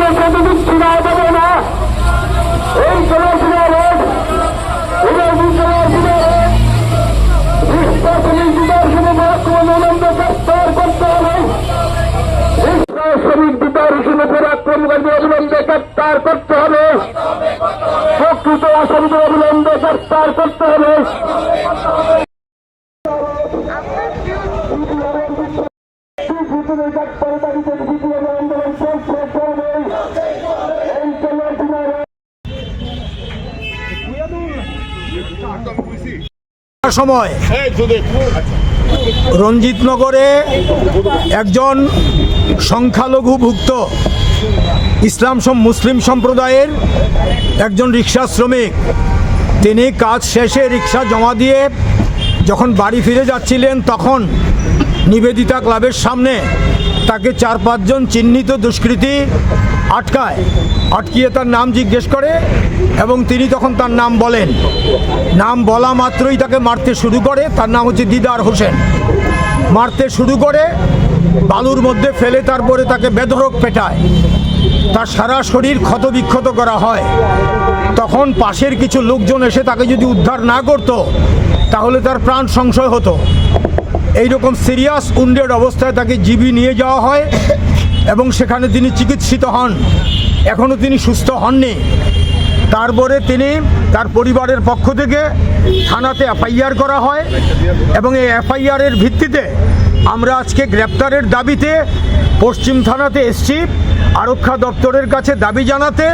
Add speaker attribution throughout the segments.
Speaker 1: কোনো প্রতিদিন ছিড়া যাবে না। এই চলাফেরা রোড শ্রমিক বিতার হিসেবে পরাক্রমকারী অবিলম্বে গ্রেপ্তার করতে হবে। প্রকৃত আসামিদের অবিলম্বে গ্রেপ্তার করতে হবে।
Speaker 2: সময় রঞ্জিতনগরে একজন সংখ্যালঘুভুক্ত মুসলিম সম্প্রদায়ের একজন রিক্সা শ্রমিক, তিনি কাজ শেষে রিক্সা জমা দিয়ে যখন বাড়ি ফিরে যাচ্ছিলেন তখন নিবেদিতা ক্লাবের সামনে তাকে 4-5 জন চিহ্নিত দুষ্কৃতী আটকিয়ে তার নাম জিজ্ঞেস করে এবং তিনি তখন তার নাম বলেন। নাম বলা মাত্রই তাকে মারতে শুরু করে। তার নাম হচ্ছে দিদার হোসেন। মারতে শুরু করে, বালুর মধ্যে ফেলে তারপরে তাকে বেধড়ক পেটায়। তার সারা শরীর ক্ষতবিক্ষত করা হয়। তখন পাশের কিছু লোকজন এসে তাকে যদি উদ্ধার না করত তাহলে তার প্রাণ সংশয় হতো। এইরকম সিরিয়াস উন্ডেড অবস্থায় তাকে জিবি নিয়ে যাওয়া হয় এবং সেখানে তিনি চিকিৎসিত হন। এখনও তিনি সুস্থ হননি। তারপরে তার পরিবারের পক্ষ থেকে থানাতে এফআইআর করা হয় এবং এই এফআইআরের ভিত্তিতে আমরা আজকে গ্রেপ্তারের দাবিতে পশ্চিম থানাতে এসছি, আরক্ষা দপ্তরের কাছে দাবি জানাতে।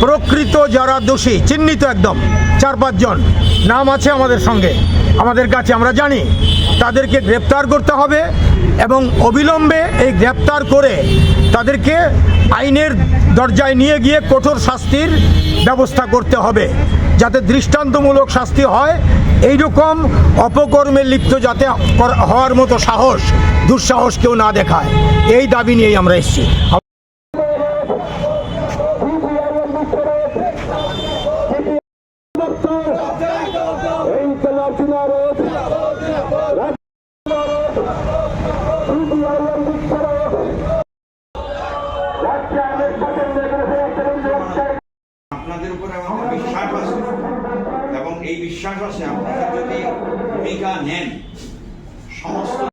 Speaker 2: প্রকৃত যারা দোষী চিহ্নিত একদম 4-5 জন নাম আছে আমাদের কাছে, আমরা জানি তাদেরকে গ্রেপ্তার করতে হবে এবং অবিলম্বে এই গ্রেপ্তার করে তাদেরকে আইনের দরজায় নিয়ে গিয়ে কঠোর শাস্তির ব্যবস্থা করতে হবে, যাতে দৃষ্টান্তমূলক শাস্তি হয়। এইরকম অপকর্মে লিপ্ত যাতে হওয়ার মতো দুঃসাহস কেউ না দেখায়, এই দাবি নিয়েই আমরা এসেছি।
Speaker 3: আপনাদের উপরে আমাদের বিশ্বাস আছে এবং এই বিশ্বাস আছে আপনারা যদি ভূমিকা নেন সমস্ত